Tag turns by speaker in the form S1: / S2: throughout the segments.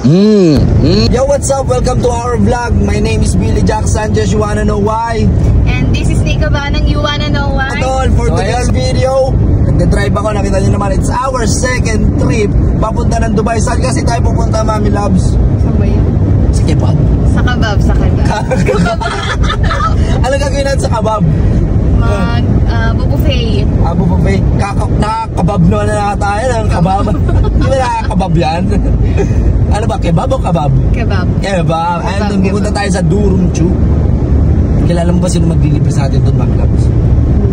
S1: Yo, what's up? Welcome to our vlog. My name is Billy Jack Sanchez. You wanna know why?
S2: And this is Nika Banang. You wanna know why?
S1: Atol, for today's video, nag-drive ako. Nakita nyo naman, it's our second trip papunta ng Dubai. Saan kasi tayo pupunta, Mami Loves?
S2: Saan ba yun?
S1: Sa kebab.
S2: Sa kabab, sa kabab.
S1: Ano gagawin natin sa kabab?
S2: Bubuffet.
S1: Bubuffet. Nakakabab naman na tayo ng kabab. Hindi ba nakakabab yan? Ano ba? Kebab o kabab?
S2: Kebab.
S1: Kebab. Ayun, pupunta tayo sa Durum Chu. Kilala mo ba sino maglilibre sa atin doon, Mami Loves?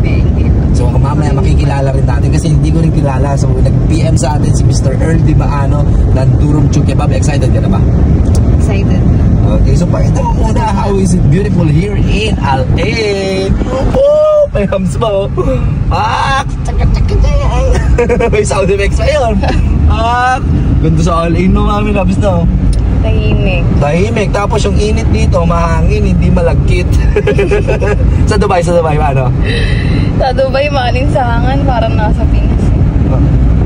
S2: Hindi.
S1: So mamaya makikilala rin natin kasi hindi ko rin kilala. So nag-PM sa atin si Mr. Earl Di Maano ng Durum Chu Kebab. Excited ka na ba?
S2: Excited.
S1: Okay, so pakita mo muna how is it beautiful here in LA. May hams ba oh? May sound effects pa yun. Ganda sa LA no, Mami Loves no?
S2: Tahimik.
S1: Tahimik, tapos yung init dito, mahangin, hindi malagkit. Sa Dubai paano?
S2: Sa Dubai, maalinsangan, parang nasa Pinas.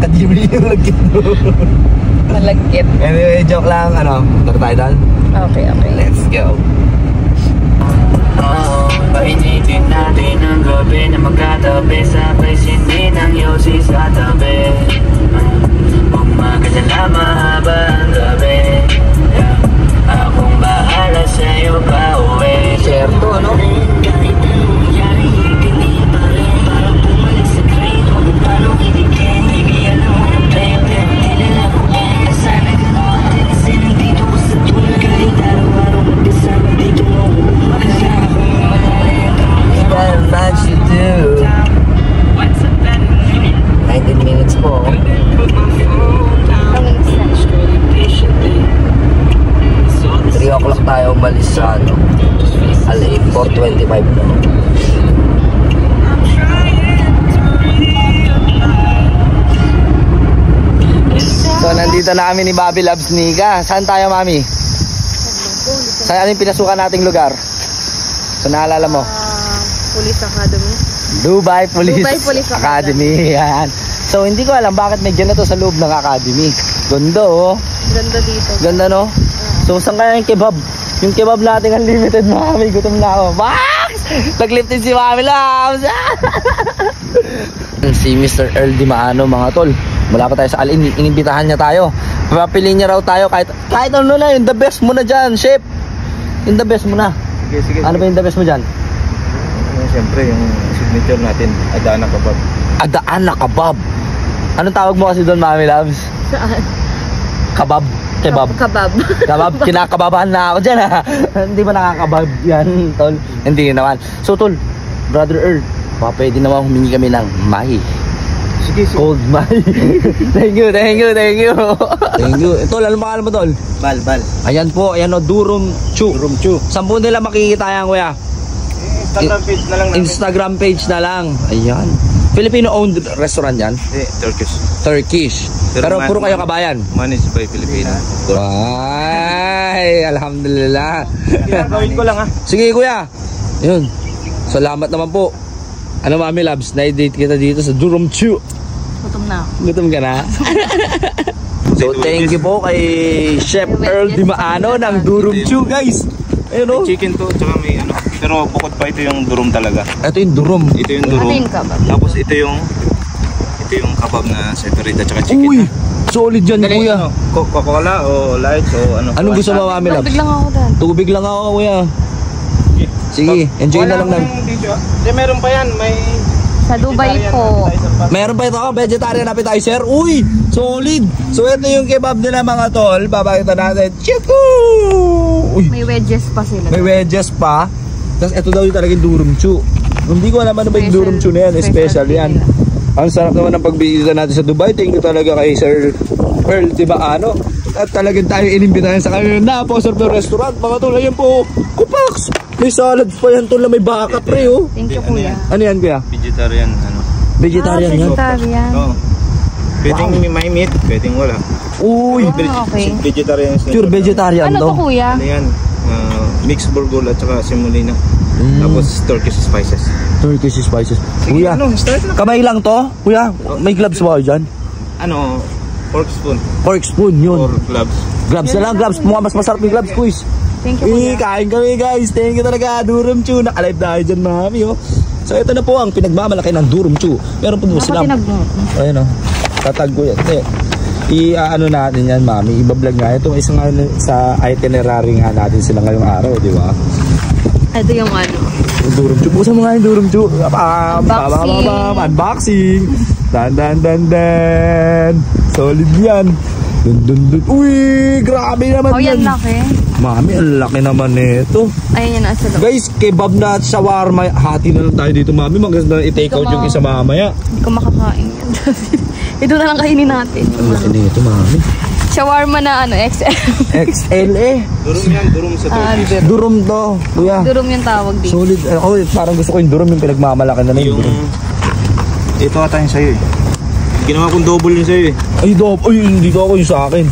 S1: Kadimi yung lagkit mo.
S2: Malagkit.
S1: Anyway, joke lang, punta tayo doon?
S2: Okay.
S1: Let's go.
S3: Painitin natin ang gabi na magkatabi, sabay sindi ng yosi sa tabi. Umaga na mahaba ang gabi, akong bahala sa'yo pa uwi.
S1: Certo, no?
S3: Kahit anong mangyari, hindi pa rin. Parang bumalik sa train, paano ibigay? Hindi alam mo ang pwede, kilala ko eh. Sana gano'n din kasi nandito ko sa tulad. Kahit araw-araw magkasama dito mo makasama ko.
S1: Very much to do. 19 minutes po. 3 o'clock tayo umalis sa LA, 4:25 na. So nandito na kami ni Bobby Loves Nika. Saan tayo, Mami? Saan yung pinasukan nating lugar? So naalala mo?
S2: Police Academy.
S1: Dubai Police
S2: Academy.
S1: Yan. So hindi ko alam bakit may ganito sa loob ng academy. Ganda oh.
S2: Ganda dito.
S1: Ganda no? So saan kaya yung kebab? Yung kebab natin unlimited, Mami. Gutom na ako. Max! Naglifted si Mami Loves. Si Mr. Earl Di Maano, mga tol. Mula pa tayo sa Alin, inimbitahan niya tayo. Papiliin niya raw tayo kahit ano na, yung the best mo na dyan, chef. Yung the best mo na.
S4: Sige.
S1: Ano ba yung the best mo dyan?
S4: Siyempre yung signature natin, Adana Kebab.
S1: Adana Kebab. Anong tawag mo kasi doon, Mami Loves?
S2: Saan?
S1: Kebab. Kebab. Kinakababahan na ako dyan ha. Hindi ba nakakabab yan, tol? Hindi naman. So tol, Brother Earl, pwede naman humingi kami ng mahi.
S4: Sige.
S1: Cold mahi. Thank you. Tol, ano pangalan mo, tol?
S4: Bal.
S1: Ayan po, ayan o, Durum Chu. Saan po nila makikita yan, kuya?
S4: Instagram page na lang namin.
S1: Instagram page na lang. Ayan. Filipino-owned restaurant yan? Turkish. Pero puro kayo kabayan?
S4: Managed by Filipino.
S1: Ay, alhamdulillah.
S4: Gawin ko lang ha.
S1: Sige kuya. Yun. Salamat naman po. Ano, Mami Loves, na-date kita dito sa Durum Chu.
S2: Gutom na ako.
S1: Gutom ka na? So thank you po kay Chef Earl Di Maano ng Durum Chu, guys. Ayun o.
S4: Chicken to, tsaka may pero bukod pa ito yung durum talaga.
S1: Ito yung durum.
S4: Ito yung durum.
S2: Ano yung kebab?
S4: Tapos ito yung kebab na separate at tsaka chicken.
S1: Uy,
S4: na.
S1: solid dyan, kuya.
S4: Coca-Cola o light o ano.
S1: Anong gusto mo, Mami Loves?
S2: Tubig lang ako dyan.
S1: Tubig lang ako, kuya. Sige, enjoy na lang.
S4: Hindi, meron pa yan. May
S2: Sa Dubai po.
S1: Meron pa ito, vegetarian appetizer. Uy, solid. So ito yung kebab nila, mga tol. Papakita natin. Chiku! Uy,
S2: May wedges pa sila.
S1: may wedges pa. Tapos ito daw yung talagang Durum Chu. Hindi ko alam ano ba yung Durum Chu na yan. Special yan. Ang sarap naman ng pagbisita natin sa Dubai. Thank you talaga kay Sir Earl Di Maano. At talagang tayo inimbitahan sa kanya na napakasarap ng restaurant. Mga tol, ayan po. Kupax! May salad pa yan, tol, na may baka pre, oh.
S2: Thank you, kuya.
S1: Ano yan, kuya?
S4: vegetarian
S1: Vegetarian yan?
S2: Vegetarian.
S4: Oo. Pwedeng may meat, pwedeng wala.
S1: Uy!
S2: Okay.
S4: Vegetarian.
S1: Pure vegetarian
S2: Ano
S1: daw.
S2: to, kuya?
S4: Ano yan? Mixed burger at saka semolina. Tapos Turkish spices.
S1: Turkish spices.
S4: Sige,
S1: Kuya,
S4: start na.
S1: kamay lang to? Kuya, may gloves ba kayo dyan?
S4: Pork spoon.
S1: Pork spoon, yun.
S4: Or gloves.
S1: Gloves na lang, gloves. Mukhang mas masarap yung gloves, quiz.
S2: Thank you, kuya.
S1: Kain kami guys. Thank you talaga, Durum Chew. Nakalive tayo dyan, mami, oh. So ito na po ang pinagmamalaki ng Durum Chew. Meron po silang... Ayun, oh. Tatag ko yan. I-ano natin yan, mami. Ibablog nga. Ito isang sa itinerary nga natin sila ngayong araw, di ba?
S2: Ito yung ano.
S1: Yung Durum Chew. Busan mo nga yung Durum Chew. Unboxing. Dan. Solid yan. Dun. Uy, grabe naman yan.
S2: Yan laki.
S1: Mami, ang laki naman nito.
S2: Ayun yan, nasa loob.
S1: Guys, kebab na at shawarma. Hati na lang tayo dito, mami. Maganda i-take out yung isa mamaya.
S2: Hindi ko makakain yan. Ito na lang kainin natin.
S1: Ang laki nito, mami.
S2: Shawarma na ano, XL.
S1: XL eh.
S4: Durum yan, durum sa Turkish.
S1: Durum to, kuya.
S2: Durum yung tawag dito.
S1: Solid. Ako, parang gusto ko yung durum, yung pinagmamalaki na yung durum.
S4: Ito ata yung sa'yo eh. Ginawa kong double yung sa'yo eh.
S1: Ay, dito ako yung sa akin.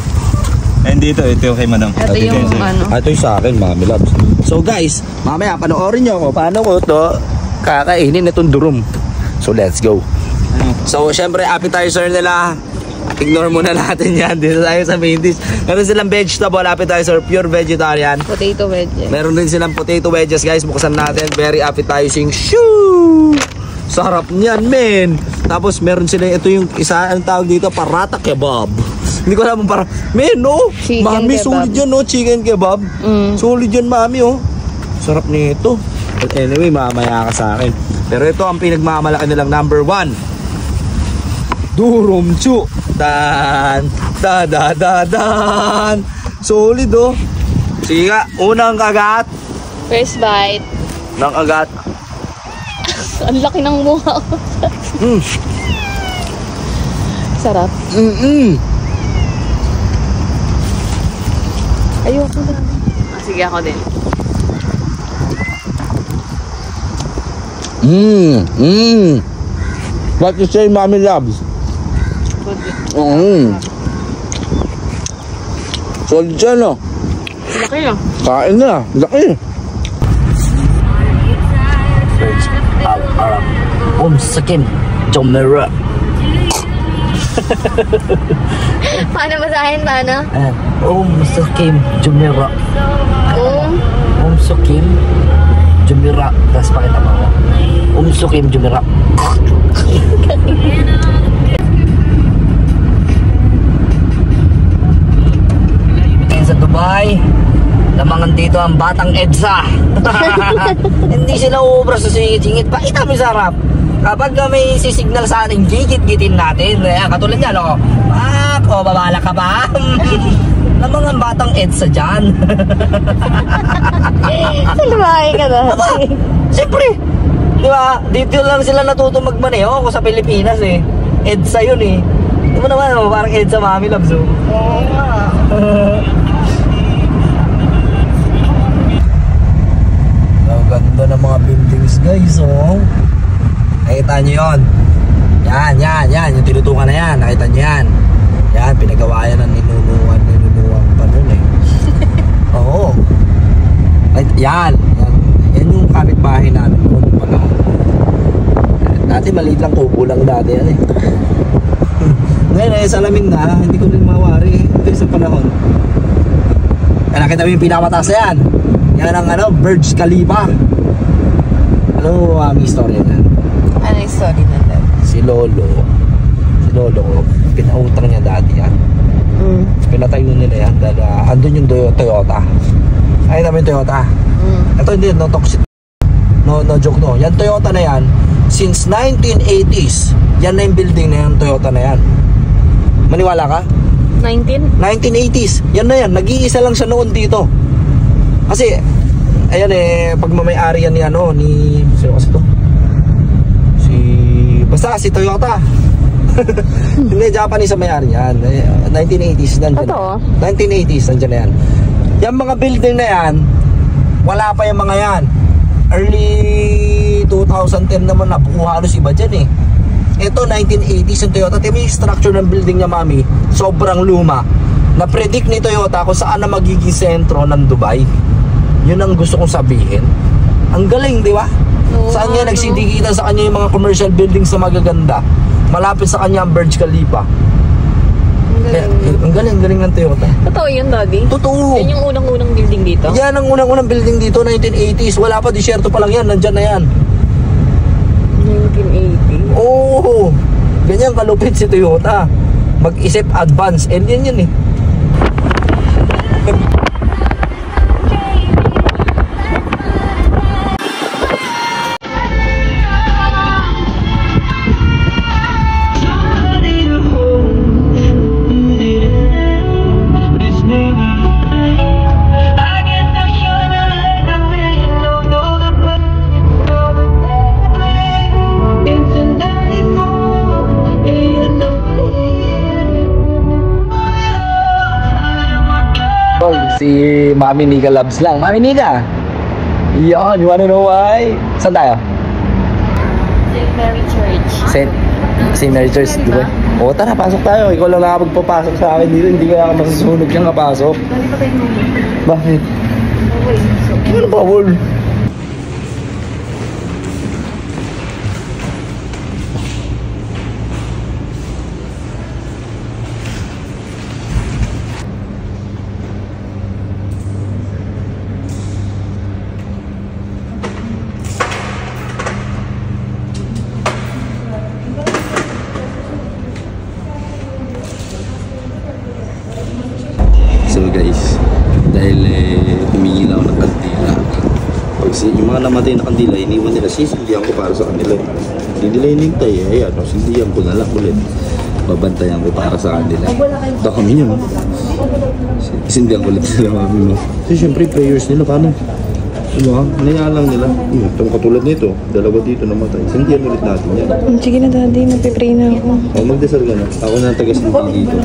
S4: And ito kay madam.
S2: Ito yung ano.
S1: Ito yung sa akin, mami loves. So guys, mamaya panoorin nyo ako paano ko to kakainin itong durum. So let's go. So syempre appetizer nila, ignore muna natin yan. Dito tayo sa main dish. Meron silang vegetable appetizer, pure vegetarian.
S2: Potato wedges.
S1: Meron din silang potato wedges guys. Buksan natin, very appetizing. Shoo! Sarap niyan, men. Tapos meron sila, ito yung isa, ang tawag dito, parata kebab. Hindi ko alam para, men, no?
S2: Chicken
S1: Mami,
S2: kebab.
S1: solid yun, no? Chicken kebab. Solid yun, mami, oh. Sarap nito. But anyway, mamaya ka sa akin. Pero ito ang pinagmamalaki nilang number 1. Durum Chew. Dan. Solid, oh. Sige nga, unang kagat.
S2: First bite.
S1: Nang kagat.
S2: Ang laki ng mukha ko. Sarap. Ayoko na. Sige, ako din.
S1: What you say, mommy loves? Solid siya, no?
S2: Laki ah.
S1: Kain na. Laki. Sakim. Jomera.
S2: Paano basahin? Paano?
S1: Sakim. Jomera. Sakim. Jomera. Tapos pakita mo ako. Sakim. Jomera. Sa Dubai, lamangan dito ang batang EDSA. Hindi sila uubra sa singit-singit. Bakit kami sarap? Kapag may sisignal sa atin, gigit-gitin natin. Katulad yan, o. Babala ka ba? Lamangan batang EDSA dyan.
S2: Lumahay ka na.
S1: Siyempre. Di ba? Dito lang sila natuto magmaneho ako sa Pilipinas eh. EDSA yun eh. Di mo naman, parang EDSA mami loves. Oo nga. Ganda ng mga buildings guys, oh. Nakita nyo yun. Yan. Yung tinutukan na yan. Nakita nyo yan. Yan, pinagawa yan ng ninunuan pa nun eh. Oo. Yan yung kapitbahay namin noon pala. Dati maliit lang, kubo lang dati yan eh. Ngayon eh, salamin na, hindi ko rin mawari. Ito yung sa panahon. Nakita mo yung pinamataas na yan. Yan ang Burj Khalifa. Ano ang istorya na?
S2: Ano yung story natin?
S1: Si Lolo ko, pinautang niya dati yan. Pinatayo nila yan dahil andun yung Toyota. Ay namin Toyota. Ito hindi, no toxic. No joke no. Yan Toyota na yan, since 1980s, yan na yung building na yan, Toyota na yan. Maniwala ka? 1980s. Yan na yan, nag-iisa lang siya noon dito. Kasi, ayan eh, pagmamay-ari yan ni sino kasi to? Basta si Toyota. Hindi, Japanese sa may-ari yan. 1980s nandiyan.
S2: Ito?
S1: 1980s nandiyan na yan. Yung mga building na yan, wala pa yung mga yan. Early 2010 naman na, buo halos iba dyan eh. Ito 1980s yung Toyota. Ito yung structure ng building niya, mami, sobrang luma. Na-predict ni Toyota kung saan na magiging sentro ng Dubai. Yun ang gusto kong sabihin. Ang galing, di ba? Saan niya nagsidikitan sa kanya yung mga commercial buildings na magaganda. Malapit sa kanya ang Burj Khalifa. Ang galing ng Toyota.
S2: Totoo yun, Daddy?
S1: Totoo.
S2: Yan yung unang-unang building dito?
S1: Yan ang unang-unang building dito, 1980s. Wala pa, disyerto pa lang yan. Nandyan na yan.
S2: 1980?
S1: Oo. Ganyan kalupit si Toyota. Mag-isip advance. And yan eh. Si Mami Nika loves lang. Mami Nika! Yan, you wanna know why? Saan tayo?
S2: St. Mary Church.
S1: St. Mary Church, di ba? O tara, pasok tayo. Ikaw lang nakapagpapasok sa akin dito. Hindi ka masusunog kang kapasok.
S2: Dali pa tayo nung.
S1: Bakit?
S2: Okay.
S1: Ano ba, Wol? So guys, dahil humingi lang ako ng kandila. Yung mga namatay na kandila, iniwan nila, sisindihan ko para sa kanila. Hindi nila inintay, ayan, sindihan ko na lang ulit. Babantayan ko para sa kanila. Ito kami yun. Sindihan ko ulit sila mami mo. Kasi syempre prayers nila, paano? Diba? Nayalang nila. Itong katulad nito, dalawa dito namatay. Sindihan ulit natin yan.
S2: Sige na, Daddy. Magpipray na ako.
S1: O, magdasal ka na. Ako na taga-sindi dito.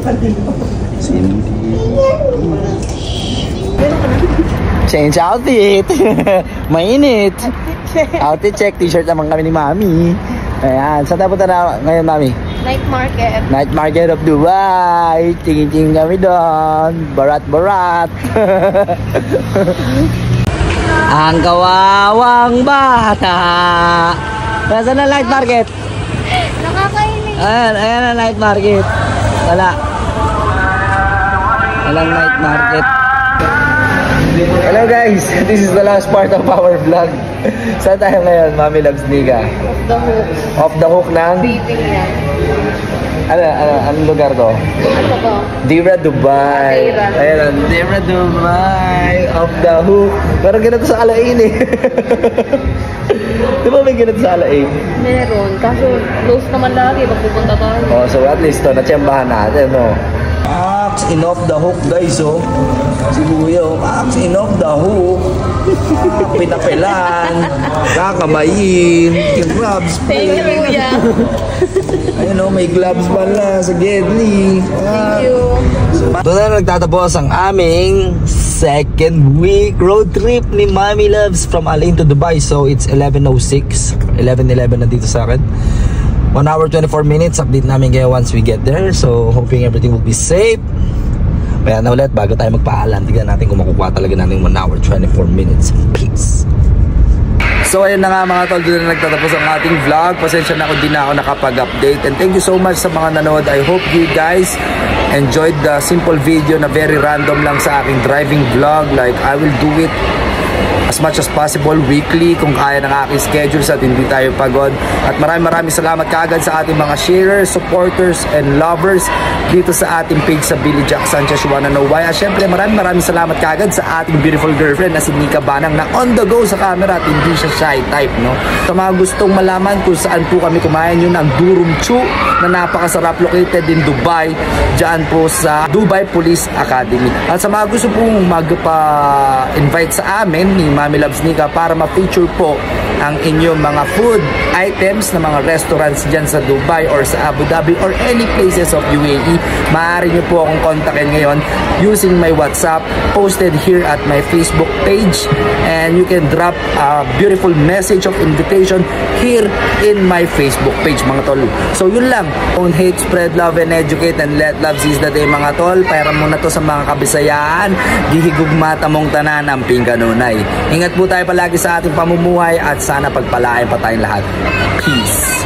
S1: Sindi. Change outfit. Mainit. Outfit check. T-shirt naman kami ni Mami. Ayan. Saan tayo punta na ngayon, Mami?
S2: Night market.
S1: Night Market of Dubai. Tingin-tingin kami doon. Barat-barat. Ang kawawang bata. Nasaan na Night Market?
S2: Nakakainis.
S1: Ayan ang Night Market. Walang Night Market. Hello guys, this is the last part of our vlog. Saan tayo ngayon, Mami Loves Nika?
S2: The hook.
S1: Off the hook ng?
S2: Dating yan.
S1: Anong lugar to?
S2: Ano to?
S1: Dira Dubai.
S2: Dira.
S1: Ayan, Dira Dubai. Off the hook. Parang ganito sa Alain eh. Di ba may ganito sa Alain?
S2: Meron. Kaso, close naman lagi pag pupunta tayo.
S1: Oh, so at least to, natsyembahan natin, no? Axe in off the hook, guys, oh. Si Kuya, oh. Axe in off the hook. Pinapilan. Kakamayin. Yung gloves.
S2: Thank you, Kuya.
S1: Ayun, oh, may gloves pala sa Gedli.
S2: Thank you.
S1: Doon na nagtatapos ang aming second week road trip ni Mami Loves from Alain to Dubai. So it's 11:06. 11:11 na dito sa akin. 1 hour 24 minutes. Update namin kayo once we get there. So hoping everything will be safe. Kaya na ulit, bago tayo magpaalam, tignan natin kung makukuha talaga natin 1 hour 24 minutes. Peace. So ayun na nga mga tol, doon na nagtatapos ang ating vlog. Pasensya na kung di na ako nakapag-update. And thank you so much sa mga nanood. I hope you guys enjoyed the simple video na very random lang sa aking driving vlog. Like I will do it as much as possible weekly kung kaya ng aking schedules at hindi tayo pagod. At maraming salamat kaagad sa ating mga sharers, supporters, and lovers dito sa ating page sa Billy Jack Sanchez. You wanna know why? At syempre maraming salamat kaagad sa ating beautiful girlfriend na si Nika Banang na on the go sa camera at hindi siya shy type, no? Sa mga gustong malaman kung saan po kami kumain, yun ang Durum Chu na napakasarap, located in Dubai, dyan po sa Dubai Police Academy. At sa mga gusto pong magpa-invite sa amin ni Mami Loves Nika para ma-feature po ang inyong mga food items na mga restaurants dyan sa Dubai or sa Abu Dhabi or any places of UAE, maaari nyo po akong kontakin ngayon using my WhatsApp posted here at my Facebook page, and you can drop a beautiful message of invitation here in my Facebook page, mga tol. So yun lang, don't hate, spread love, and educate, and let love seize the day, mga tol. Para muna to sa mga Kabisayaan, gihigugmata mong tanan ng pingkanunay. Ingat po tayo palagi sa ating pamumuhay at sana pagpalain pa tayong lahat. Peace.